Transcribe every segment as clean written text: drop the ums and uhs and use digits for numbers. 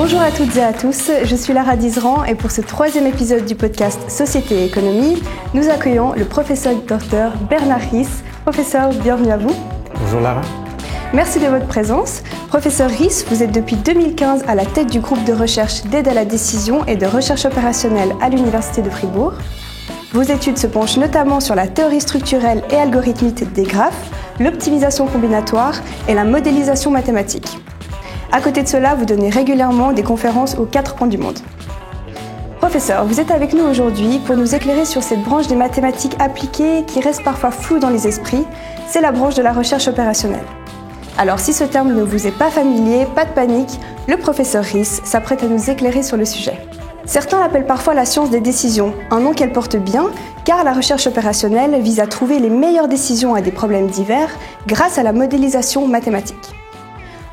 Bonjour à toutes et à tous, je suis Lara Dizran et pour ce troisième épisode du podcast Société et Économie, nous accueillons le professeur Dr Bernard Ries. Professeur, bienvenue à vous. Bonjour Lara. Merci de votre présence. Professeur Ries, vous êtes depuis 2015 à la tête du groupe de recherche d'aide à la décision et de recherche opérationnelle à l'Université de Fribourg. Vos études se penchent notamment sur la théorie structurelle et algorithmique des graphes, l'optimisation combinatoire et la modélisation mathématique. À côté de cela, vous donnez régulièrement des conférences aux 4 coins du monde. Professeur, vous êtes avec nous aujourd'hui pour nous éclairer sur cette branche des mathématiques appliquées qui reste parfois floue dans les esprits, c'est la branche de la recherche opérationnelle. Alors si ce terme ne vous est pas familier, pas de panique, le professeur Ries s'apprête à nous éclairer sur le sujet. Certains l'appellent parfois la science des décisions, un nom qu'elle porte bien, car la recherche opérationnelle vise à trouver les meilleures décisions à des problèmes divers grâce à la modélisation mathématique.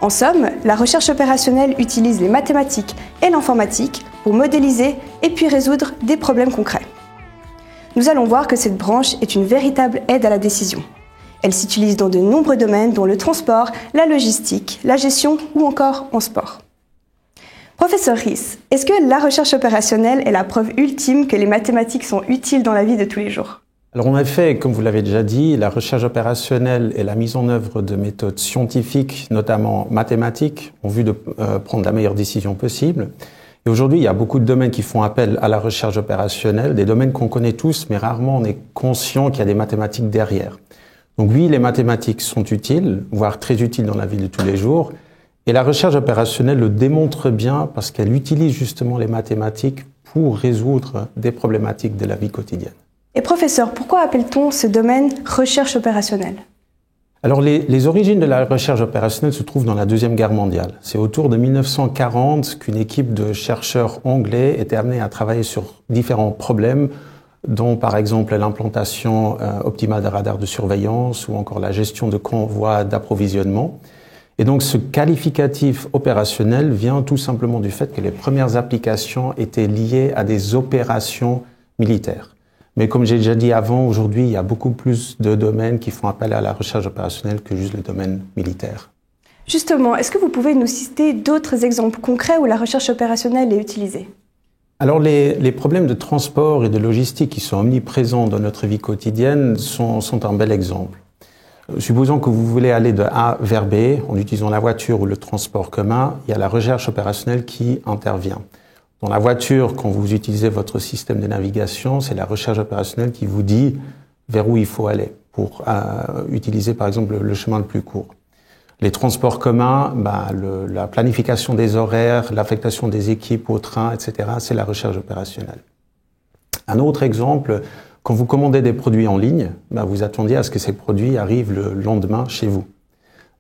En somme, la recherche opérationnelle utilise les mathématiques et l'informatique pour modéliser et puis résoudre des problèmes concrets. Nous allons voir que cette branche est une véritable aide à la décision. Elle s'utilise dans de nombreux domaines dont le transport, la logistique, la gestion ou encore en sport. Professeur Ries, est-ce que la recherche opérationnelle est la preuve ultime que les mathématiques sont utiles dans la vie de tous les jours ? Alors en effet, comme vous l'avez déjà dit, la recherche opérationnelle et la mise en œuvre de méthodes scientifiques, notamment mathématiques, en vue de prendre la meilleure décision possible. Et aujourd'hui, il y a beaucoup de domaines qui font appel à la recherche opérationnelle, des domaines qu'on connaît tous, mais rarement on est conscient qu'il y a des mathématiques derrière. Donc oui, les mathématiques sont utiles, voire très utiles dans la vie de tous les jours. Et la recherche opérationnelle le démontre bien parce qu'elle utilise justement les mathématiques pour résoudre des problématiques de la vie quotidienne. Et professeur, pourquoi appelle-t-on ce domaine recherche opérationnelle ? Alors les origines de la recherche opérationnelle se trouvent dans la Deuxième Guerre mondiale. C'est autour de 1940 qu'une équipe de chercheurs anglais était amenée à travailler sur différents problèmes, dont par exemple l'implantation optimale des radars de surveillance ou encore la gestion de convois d'approvisionnement. Et donc ce qualificatif opérationnel vient tout simplement du fait que les premières applications étaient liées à des opérations militaires. Mais comme j'ai déjà dit avant, aujourd'hui, il y a beaucoup plus de domaines qui font appel à la recherche opérationnelle que juste le domaine militaire. Justement, est-ce que vous pouvez nous citer d'autres exemples concrets où la recherche opérationnelle est utilisée ? Alors les problèmes de transport et de logistique qui sont omniprésents dans notre vie quotidienne sont un bel exemple. Supposons que vous voulez aller de A vers B en utilisant la voiture ou le transport commun, il y a la recherche opérationnelle qui intervient. Dans la voiture, quand vous utilisez votre système de navigation, c'est la recherche opérationnelle qui vous dit vers où il faut aller pour utiliser par exemple le chemin le plus court. Les transports communs, la planification des horaires, l'affectation des équipes au train, etc., c'est la recherche opérationnelle. Un autre exemple, quand vous commandez des produits en ligne, vous attendiez à ce que ces produits arrivent le lendemain chez vous.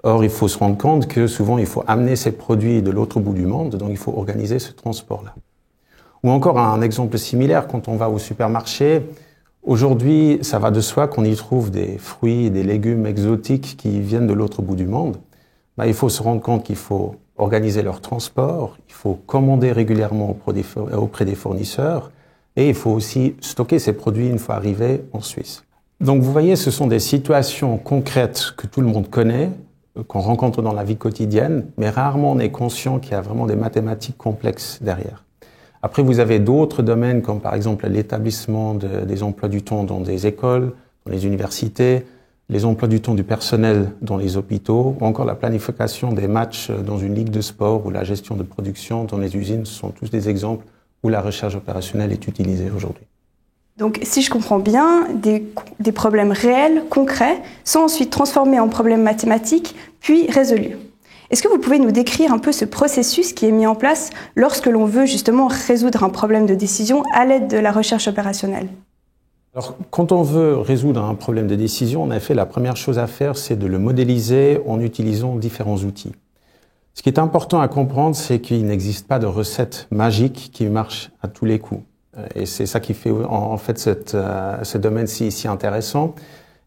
Or, il faut se rendre compte que souvent, il faut amener ces produits de l'autre bout du monde, donc il faut organiser ce transport-là. Ou encore un exemple similaire, quand on va au supermarché, aujourd'hui, ça va de soi qu'on y trouve des fruits et des légumes exotiques qui viennent de l'autre bout du monde. Il faut se rendre compte qu'il faut organiser leur transport, il faut commander régulièrement auprès des fournisseurs et il faut aussi stocker ces produits une fois arrivés en Suisse. Donc vous voyez, ce sont des situations concrètes que tout le monde connaît, qu'on rencontre dans la vie quotidienne, mais rarement on est conscient qu'il y a vraiment des mathématiques complexes derrière. Après, vous avez d'autres domaines comme par exemple l'établissement des emplois du temps dans des écoles, dans les universités, les emplois du temps du personnel dans les hôpitaux, ou encore la planification des matchs dans une ligue de sport ou la gestion de production dans les usines. Ce sont tous des exemples où la recherche opérationnelle est utilisée aujourd'hui. Donc, si je comprends bien, des problèmes réels, concrets, sont ensuite transformés en problèmes mathématiques, puis résolus. Est-ce que vous pouvez nous décrire un peu ce processus qui est mis en place lorsque l'on veut justement résoudre un problème de décision à l'aide de la recherche opérationnelle ? Alors, quand on veut résoudre un problème de décision, en effet, la première chose à faire, c'est de le modéliser en utilisant différents outils. Ce qui est important à comprendre, c'est qu'il n'existe pas de recette magique qui marche à tous les coups. Et c'est ça qui fait en fait ce domaine si intéressant.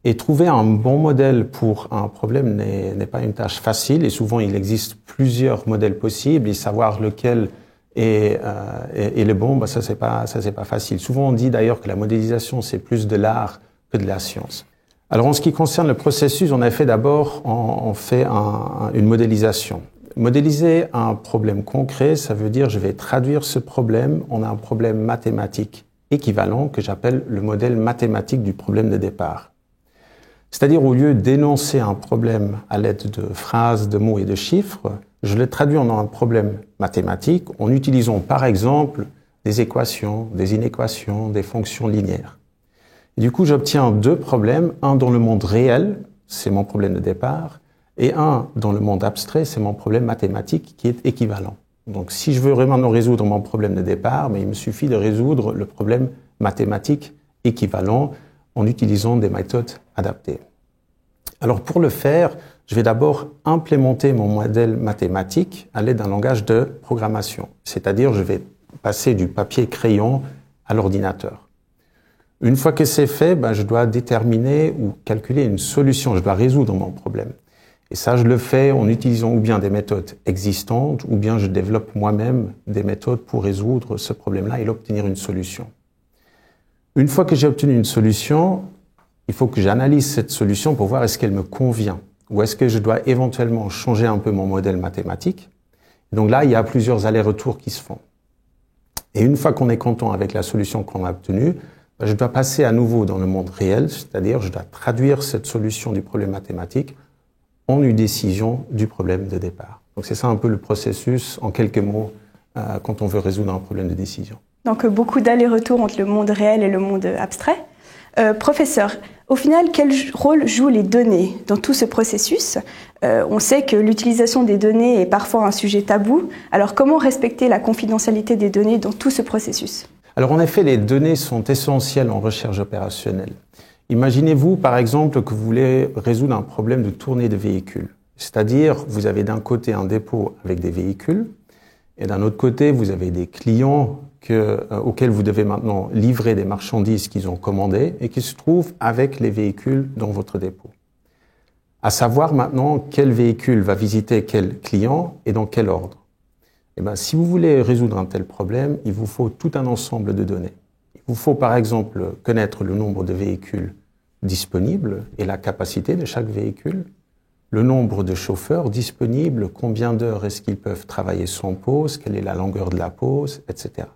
Et trouver un bon modèle pour un problème n'est pas une tâche facile. Et souvent, il existe plusieurs modèles possibles. Et savoir lequel est le bon, ça c'est pas facile. Souvent, on dit d'ailleurs que la modélisation, c'est plus de l'art que de la science. Alors, en ce qui concerne le processus, on a fait d'abord, on fait une modélisation. Modéliser un problème concret, ça veut dire je vais traduire ce problème en un problème mathématique équivalent que j'appelle le modèle mathématique du problème de départ. C'est-à-dire au lieu d'énoncer un problème à l'aide de phrases, de mots et de chiffres, je le traduis en un problème mathématique en utilisant par exemple des équations, des inéquations, des fonctions linéaires. Et du coup, j'obtiens deux problèmes, un dans le monde réel, c'est mon problème de départ, et un dans le monde abstrait, c'est mon problème mathématique qui est équivalent. Donc si je veux vraiment résoudre mon problème de départ, mais il me suffit de résoudre le problème mathématique équivalent en utilisant des méthodes adaptées. Alors pour le faire, je vais d'abord implémenter mon modèle mathématique à l'aide d'un langage de programmation. C'est-à-dire, je vais passer du papier crayon à l'ordinateur. Une fois que c'est fait, je dois déterminer ou calculer une solution. Je dois résoudre mon problème. Et ça, je le fais en utilisant ou bien des méthodes existantes, ou bien je développe moi-même des méthodes pour résoudre ce problème-là et obtenir une solution. Une fois que j'ai obtenu une solution, il faut que j'analyse cette solution pour voir est-ce qu'elle me convient ou est-ce que je dois éventuellement changer un peu mon modèle mathématique. Donc là, il y a plusieurs allers-retours qui se font. Et une fois qu'on est content avec la solution qu'on a obtenue, je dois passer à nouveau dans le monde réel, c'est-à-dire je dois traduire cette solution du problème mathématique en une décision du problème de départ. Donc c'est ça un peu le processus, en quelques mots, quand on veut résoudre un problème de décision. Donc beaucoup d'allers-retours entre le monde réel et le monde abstrait. Professeur, au final, quel rôle jouent les données dans tout ce processus? On sait que l'utilisation des données est parfois un sujet tabou. Alors comment respecter la confidentialité des données dans tout ce processus? Alors en effet, les données sont essentielles en recherche opérationnelle. Imaginez-vous par exemple que vous voulez résoudre un problème de tournée de véhicules. C'est-à-dire, vous avez d'un côté un dépôt avec des véhicules et d'un autre côté, vous avez des clients auxquels vous devez maintenant livrer des marchandises qu'ils ont commandées et qui se trouvent avec les véhicules dans votre dépôt. À savoir maintenant quel véhicule va visiter quel client et dans quel ordre. Si vous voulez résoudre un tel problème, il vous faut tout un ensemble de données. Il vous faut par exemple connaître le nombre de véhicules disponibles et la capacité de chaque véhicule, le nombre de chauffeurs disponibles, combien d'heures est-ce qu'ils peuvent travailler sans pause, quelle est la longueur de la pause, etc.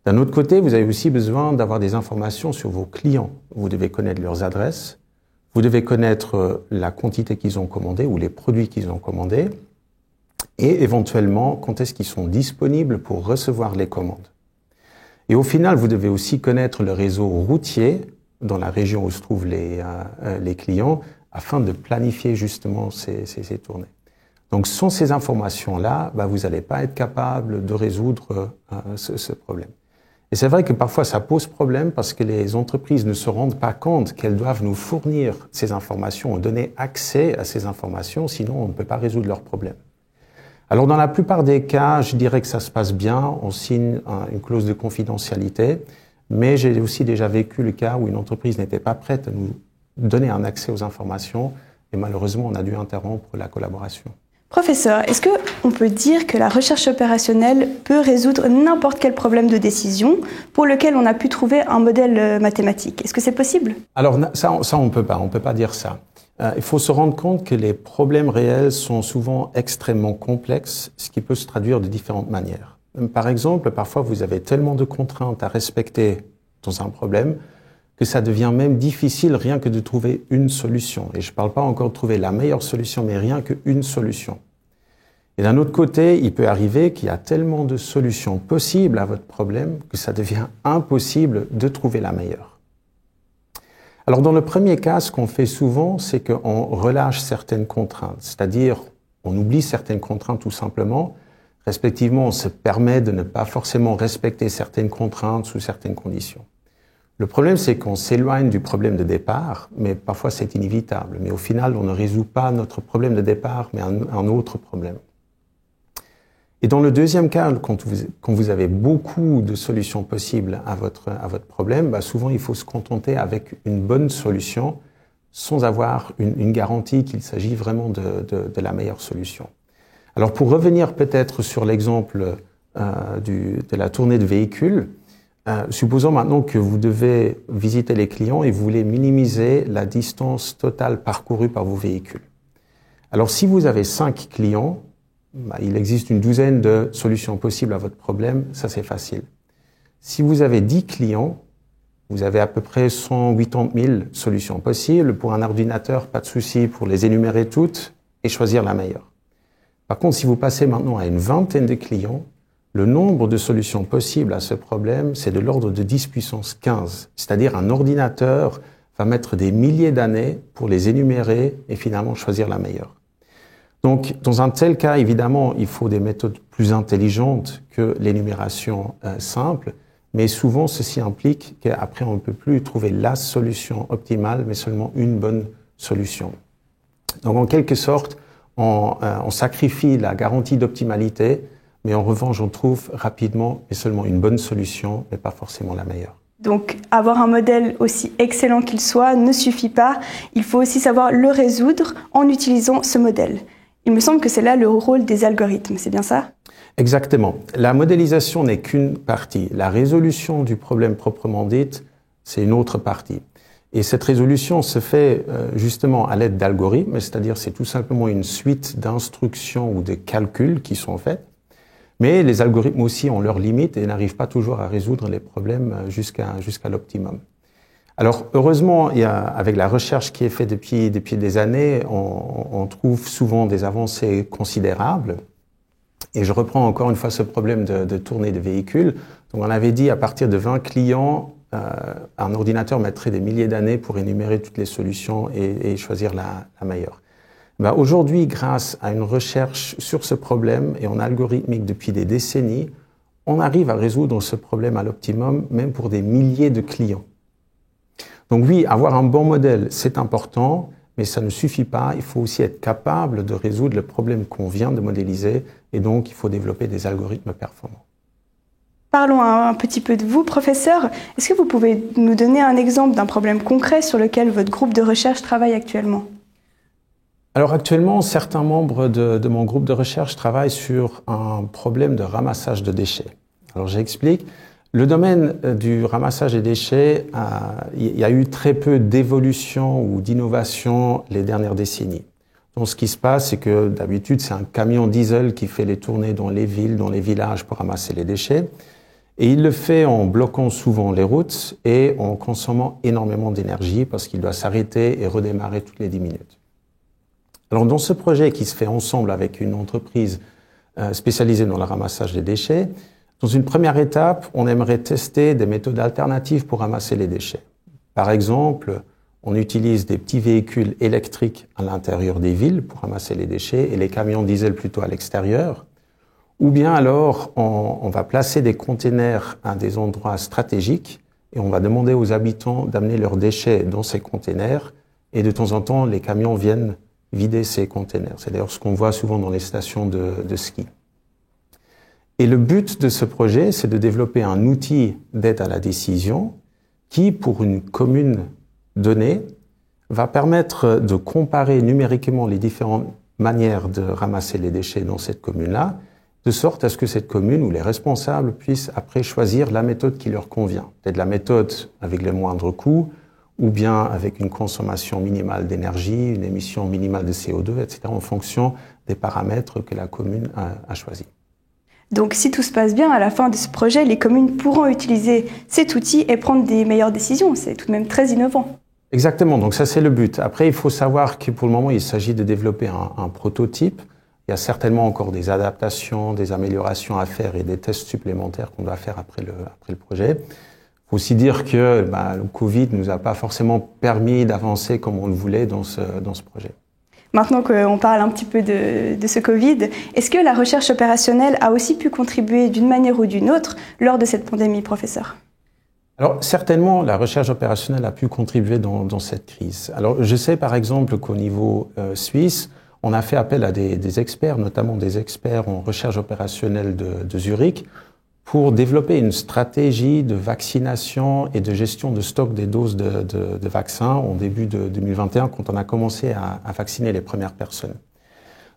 D'un autre côté, vous avez aussi besoin d'avoir des informations sur vos clients. Vous devez connaître leurs adresses, vous devez connaître la quantité qu'ils ont commandée ou les produits qu'ils ont commandés et éventuellement quand est-ce qu'ils sont disponibles pour recevoir les commandes. Et au final, vous devez aussi connaître le réseau routier dans la région où se trouvent les clients afin de planifier justement ces tournées. Donc sans ces informations-là, vous n'allez pas être capable de résoudre ce problème. Et c'est vrai que parfois ça pose problème parce que les entreprises ne se rendent pas compte qu'elles doivent nous fournir ces informations, donner accès à ces informations, sinon on ne peut pas résoudre leurs problèmes. Alors dans la plupart des cas, je dirais que ça se passe bien, on signe une clause de confidentialité, mais j'ai aussi déjà vécu le cas où une entreprise n'était pas prête à nous donner un accès aux informations et malheureusement on a dû interrompre la collaboration. Professeur, est-ce qu'on peut dire que la recherche opérationnelle peut résoudre n'importe quel problème de décision pour lequel on a pu trouver un modèle mathématique? Est-ce que c'est possible? Alors ça on peut pas dire ça. Il faut se rendre compte que les problèmes réels sont souvent extrêmement complexes, ce qui peut se traduire de différentes manières. Par exemple, parfois vous avez tellement de contraintes à respecter dans un problème que ça devient même difficile rien que de trouver une solution. Et je ne parle pas encore de trouver la meilleure solution, mais rien qu'une solution. Et d'un autre côté, il peut arriver qu'il y a tellement de solutions possibles à votre problème que ça devient impossible de trouver la meilleure. Alors dans le premier cas, ce qu'on fait souvent, c'est qu'on relâche certaines contraintes, c'est-à-dire on oublie certaines contraintes tout simplement, respectivement on se permet de ne pas forcément respecter certaines contraintes sous certaines conditions. Le problème, c'est qu'on s'éloigne du problème de départ, mais parfois c'est inévitable. Mais au final, on ne résout pas notre problème de départ, mais un autre problème. Et dans le deuxième cas, quand vous avez beaucoup de solutions possibles à votre problème, souvent il faut se contenter avec une bonne solution, sans avoir une garantie qu'il s'agit vraiment de la meilleure solution. Alors pour revenir peut-être sur l'exemple de la tournée de véhicules, supposons maintenant que vous devez visiter les clients et vous voulez minimiser la distance totale parcourue par vos véhicules. Alors si vous avez 5 clients, il existe une douzaine de solutions possibles à votre problème, ça c'est facile. Si vous avez 10 clients, vous avez à peu près 180 000 solutions possibles. Pour un ordinateur, pas de souci pour les énumérer toutes et choisir la meilleure. Par contre, si vous passez maintenant à une vingtaine de clients, le nombre de solutions possibles à ce problème, c'est de l'ordre de 10 puissance 15. C'est-à-dire un ordinateur va mettre des milliers d'années pour les énumérer et finalement choisir la meilleure. Donc, dans un tel cas, évidemment, il faut des méthodes plus intelligentes que l'énumération simple, mais souvent, ceci implique qu'après, on ne peut plus trouver la solution optimale, mais seulement une bonne solution. Donc, en quelque sorte, on sacrifie la garantie d'optimalité, mais en revanche, on trouve rapidement et seulement une bonne solution, mais pas forcément la meilleure. Donc, avoir un modèle aussi excellent qu'il soit ne suffit pas. Il faut aussi savoir le résoudre en utilisant ce modèle. Il me semble que c'est là le rôle des algorithmes, c'est bien ça ? Exactement. La modélisation n'est qu'une partie. La résolution du problème proprement dite, c'est une autre partie. Et cette résolution se fait justement à l'aide d'algorithmes, c'est-à-dire c'est tout simplement une suite d'instructions ou de calculs qui sont faits. Mais les algorithmes aussi ont leurs limites et n'arrivent pas toujours à résoudre les problèmes jusqu'à l'optimum. Alors heureusement, avec la recherche qui est faite depuis des années, on trouve souvent des avancées considérables. Et je reprends encore une fois ce problème de tournée de véhicules. Donc on avait dit à partir de 20 clients, un ordinateur mettrait des milliers d'années pour énumérer toutes les solutions et choisir la meilleure. Aujourd'hui, grâce à une recherche sur ce problème et en algorithmique depuis des décennies, on arrive à résoudre ce problème à l'optimum, même pour des milliers de clients. Donc oui, avoir un bon modèle, c'est important, mais ça ne suffit pas. Il faut aussi être capable de résoudre le problème qu'on vient de modéliser, et donc il faut développer des algorithmes performants. Parlons un petit peu de vous, professeur. Est-ce que vous pouvez nous donner un exemple d'un problème concret sur lequel votre groupe de recherche travaille actuellement ? Alors actuellement, certains membres de mon groupe de recherche travaillent sur un problème de ramassage de déchets. Alors j'explique. Le domaine du ramassage des déchets, il y a eu très peu d'évolution ou d'innovation les dernières décennies. Donc ce qui se passe, c'est que d'habitude, c'est un camion diesel qui fait les tournées dans les villes, dans les villages pour ramasser les déchets. Et il le fait en bloquant souvent les routes et en consommant énormément d'énergie parce qu'il doit s'arrêter et redémarrer toutes les 10 minutes. Alors dans ce projet qui se fait ensemble avec une entreprise spécialisée dans le ramassage des déchets, dans une première étape, on aimerait tester des méthodes alternatives pour ramasser les déchets. Par exemple, on utilise des petits véhicules électriques à l'intérieur des villes pour ramasser les déchets et les camions diesel plutôt à l'extérieur. Ou bien alors, on va placer des containers à des endroits stratégiques et on va demander aux habitants d'amener leurs déchets dans ces containers et de temps en temps, les camions viennent vider ces containers. C'est d'ailleurs ce qu'on voit souvent dans les stations de ski. Et le but de ce projet, c'est de développer un outil d'aide à la décision qui, pour une commune donnée, va permettre de comparer numériquement les différentes manières de ramasser les déchets dans cette commune-là, de sorte à ce que cette commune ou les responsables puissent après choisir la méthode qui leur convient. Peut-être la méthode avec les moindres coûts, ou bien avec une consommation minimale d'énergie, une émission minimale de CO2, etc., en fonction des paramètres que la commune a choisis. Donc si tout se passe bien, à la fin de ce projet, les communes pourront utiliser cet outil et prendre des meilleures décisions. C'est tout de même très innovant. Exactement, donc ça c'est le but. Après, il faut savoir que pour le moment, il s'agit de développer un prototype. Il y a certainement encore des adaptations, des améliorations à faire et des tests supplémentaires qu'on doit faire après le projet. Il faut aussi dire que le Covid ne nous a pas forcément permis d'avancer comme on le voulait dans ce projet. Maintenant qu'on parle un petit peu de ce Covid, est-ce que la recherche opérationnelle a aussi pu contribuer d'une manière ou d'une autre lors de cette pandémie, professeur ? Alors certainement, la recherche opérationnelle a pu contribuer dans cette crise. Alors je sais par exemple qu'au niveau suisse, on a fait appel à des experts, notamment des experts en recherche opérationnelle de Zurich, pour développer une stratégie de vaccination et de gestion de stock des doses de vaccins en début de 2021, quand on a commencé à vacciner les premières personnes.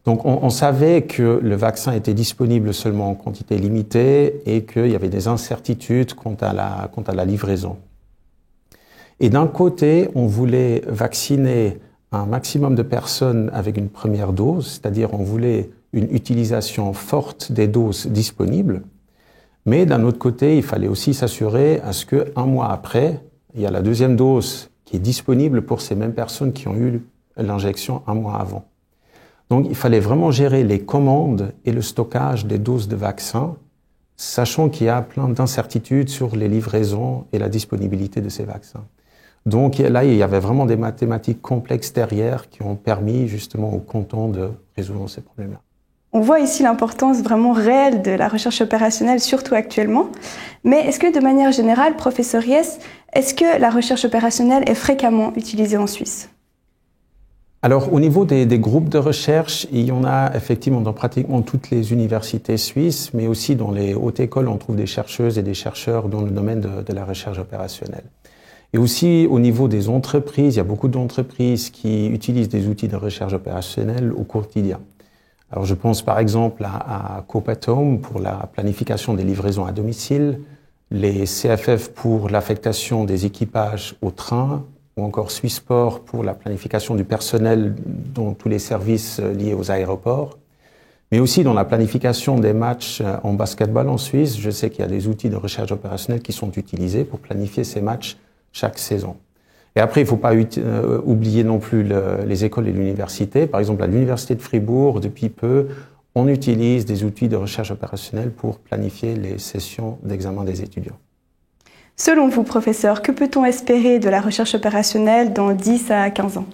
Donc on savait que le vaccin était disponible seulement en quantité limitée et qu'il y avait des incertitudes quant à la livraison. Et d'un côté, on voulait vacciner un maximum de personnes avec une première dose, c'est-à-dire on voulait une utilisation forte des doses disponibles. Mais d'un autre côté, il fallait aussi s'assurer à ce qu'un mois après, il y a la deuxième dose qui est disponible pour ces mêmes personnes qui ont eu l'injection un mois avant. Donc, il fallait vraiment gérer les commandes et le stockage des doses de vaccins, sachant qu'il y a plein d'incertitudes sur les livraisons et la disponibilité de ces vaccins. Donc là, il y avait vraiment des mathématiques complexes derrière qui ont permis justement au canton de résoudre ces problèmes-là. On voit ici l'importance vraiment réelle de la recherche opérationnelle, surtout actuellement. Mais est-ce que de manière générale, professeur Riess, est-ce que la recherche opérationnelle est fréquemment utilisée en Suisse? Alors, au niveau des groupes de recherche, il y en a effectivement dans pratiquement toutes les universités suisses, mais aussi dans les hautes écoles, on trouve des chercheuses et des chercheurs dans le domaine de la recherche opérationnelle. Et aussi, au niveau des entreprises, il y a beaucoup d'entreprises qui utilisent des outils de recherche opérationnelle au quotidien. Alors, je pense par exemple à Coop@Home pour la planification des livraisons à domicile, les CFF pour l'affectation des équipages au train, ou encore Swissport pour la planification du personnel dans tous les services liés aux aéroports, mais aussi dans la planification des matchs en basketball en Suisse. Je sais qu'il y a des outils de recherche opérationnelle qui sont utilisés pour planifier ces matchs chaque saison. Et après, il ne faut pas oublier non plus les écoles et l'université. Par exemple, à l'université de Fribourg, depuis peu, on utilise des outils de recherche opérationnelle pour planifier les sessions d'examen des étudiants. Selon vous, professeur, que peut-on espérer de la recherche opérationnelle dans 10 à 15 ans?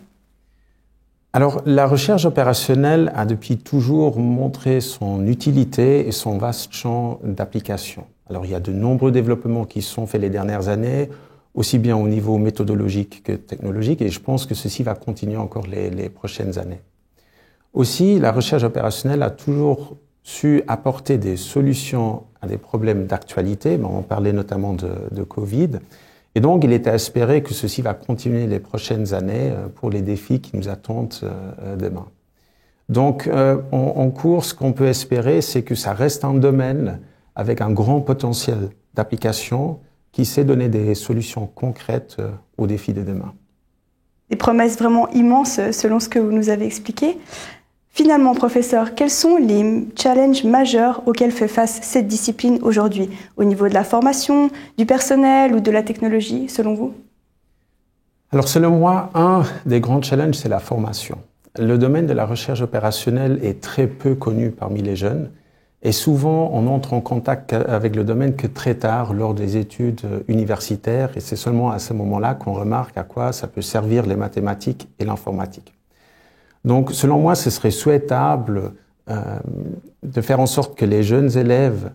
Alors, la recherche opérationnelle a depuis toujours montré son utilité et son vaste champ d'application. Alors, il y a de nombreux développements qui sont faits les dernières années, aussi bien au niveau méthodologique que technologique, et je pense que ceci va continuer encore les prochaines années. Aussi, la recherche opérationnelle a toujours su apporter des solutions à des problèmes d'actualité. On parlait notamment de Covid. Et donc, il était à espérer que ceci va continuer les prochaines années pour les défis qui nous attendent demain. Donc, en cours, ce qu'on peut espérer, c'est que ça reste un domaine avec un grand potentiel d'application qui sait donner des solutions concrètes aux défis de demain. Des promesses vraiment immenses selon ce que vous nous avez expliqué. Finalement, professeur, quels sont les challenges majeurs auxquels fait face cette discipline aujourd'hui, au niveau de la formation, du personnel ou de la technologie, selon vous? Alors, selon moi, un des grands challenges, c'est la formation. Le domaine de la recherche opérationnelle est très peu connu parmi les jeunes et souvent, on entre en contact avec le domaine que très tard lors des études universitaires et c'est seulement à ce moment-là qu'on remarque à quoi ça peut servir les mathématiques et l'informatique. Donc, selon moi, ce serait souhaitable de faire en sorte que les jeunes élèves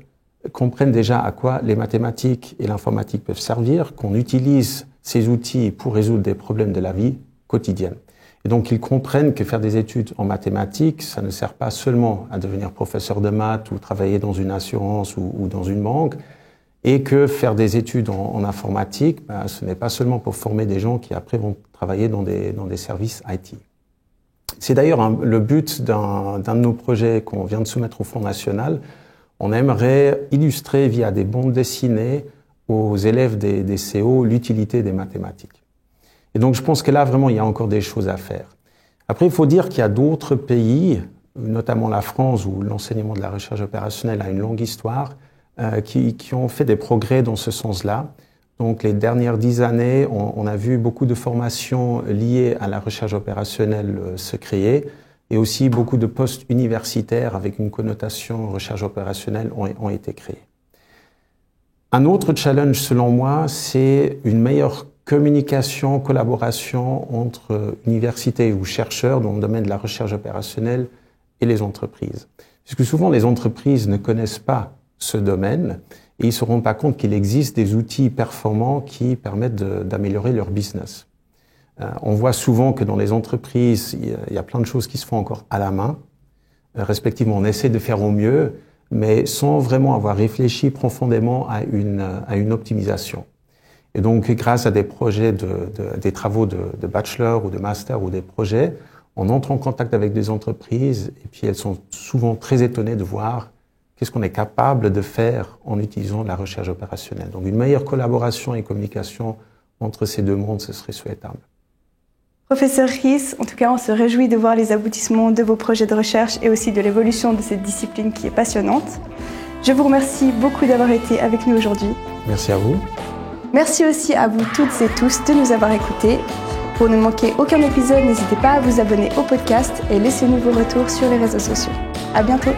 comprennent déjà à quoi les mathématiques et l'informatique peuvent servir, qu'on utilise ces outils pour résoudre des problèmes de la vie quotidienne. Et donc, qu'ils comprennent que faire des études en mathématiques, ça ne sert pas seulement à devenir professeur de maths ou travailler dans une assurance ou dans une banque, et que faire des études en informatique, ce n'est pas seulement pour former des gens qui après vont travailler dans des services IT. C'est d'ailleurs le but d'un de nos projets qu'on vient de soumettre au Fonds national. On aimerait illustrer via des bandes dessinées aux élèves des CO l'utilité des mathématiques. Et donc je pense que là vraiment il y a encore des choses à faire. Après il faut dire qu'il y a d'autres pays, notamment la France où l'enseignement de la recherche opérationnelle a une longue histoire, qui ont fait des progrès dans ce sens-là. Donc les dernières 10 années, on a vu beaucoup de formations liées à la recherche opérationnelle se créer et aussi beaucoup de postes universitaires avec une connotation recherche opérationnelle ont été créés. Un autre challenge selon moi, c'est une meilleure communication, collaboration entre universités ou chercheurs dans le domaine de la recherche opérationnelle et les entreprises. Puisque souvent les entreprises ne connaissent pas ce domaine et ils ne se rendent pas compte qu'il existe des outils performants qui permettent d'améliorer leur business. On voit souvent que dans les entreprises, il y a plein de choses qui se font encore à la main. Respectivement, on essaie de faire au mieux, mais sans vraiment avoir réfléchi profondément à une optimisation. Et donc, grâce à des projets, des travaux de bachelor ou de master ou des projets, on entre en contact avec des entreprises et puis elles sont souvent très étonnées de voir qu'est-ce qu'on est capable de faire en utilisant la recherche opérationnelle. Donc, une meilleure collaboration et communication entre ces deux mondes, ce serait souhaitable. Professeur Ries, en tout cas, on se réjouit de voir les aboutissements de vos projets de recherche et aussi de l'évolution de cette discipline qui est passionnante. Je vous remercie beaucoup d'avoir été avec nous aujourd'hui. Merci à vous. Merci aussi à vous toutes et tous de nous avoir écoutés. Pour ne manquer aucun épisode, n'hésitez pas à vous abonner au podcast et laissez-nous vos retours sur les réseaux sociaux. À bientôt.